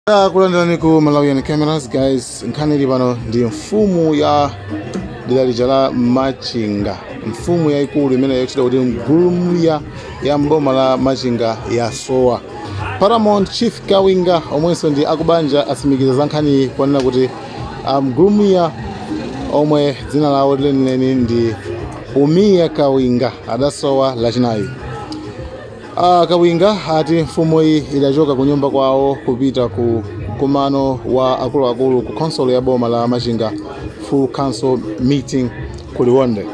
Kulandirani ku Malawian Cameras guys, nkhani ili pano ndi mfumu ya dera la Machinga, mfumu yaikulu imene yakuchita kuti Ngulumiya ya mboma la Machinga yasowa. Paramount Chief Kawinga omwenso ndi akubanja asimikiza za nkhani kwanena kuti Ngulumiya omwe dzina lawo lenileni ndi Umiya Kawinga adasowa lachinayi. Kawinga ati mfumu iyi idachoka ku nyumba kwawo kupita ku kumano wa akuluakulu ku council ya boma la Machinga full council meeting ku Liwonde.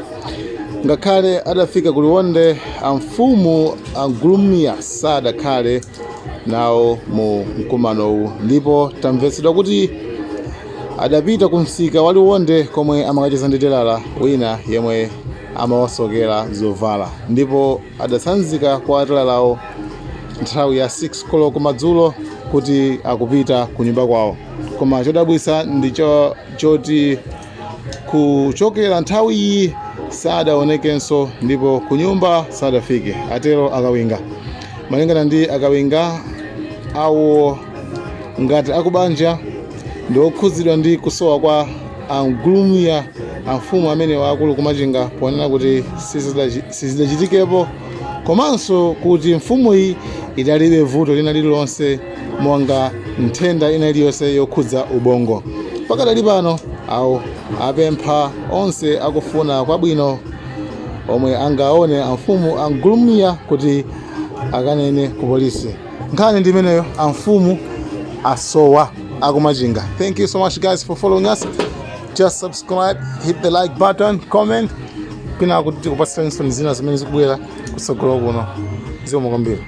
Ngakhale adafika ku Liwonde, mfumu Ngulumiya sadakhale nawo mu mkumano uwu, ndipo tamvetsedwa kuti adapita ku msika wa Liwonde komwe amakacheza ndi Delala wina yemwe amawasokera zovala, ndipo adatsanzika kwa Delalawo nthawi ya 6 koloko madzulo kuti akupita ku nyumba kwawo. Koma chodabwisa ndicho choti kuchokera nthawi iyi sadaonekenso, ndipo ku nyumba sadafike, atero akawinga. Malingana ndi akawinga awo ngati akubanja ndi okhudzidwa ndi kusowa kwa Ngulumiya, mfumu amene wakulu ku Machinga, ponena kuti sizidachitikepo, komanso kuti mfumu iyi idalibe vuto lina lililonse monga nthenda ina iliyonse yokhudza ubongo. Pakadali pano awo apempha onse akufuna kwabwino omwe angaone mfumu Ngulumiya kuti akanene ku polisi. Nkhani ndi imeneyo, mfumu asowa aku Machinga. Thank you so much guys for following us. Just subscribe, hit the like button, comment. Pina kuti kupatsa zina zimene zikubwera kusogolo kuno. Zikomo kwambiri.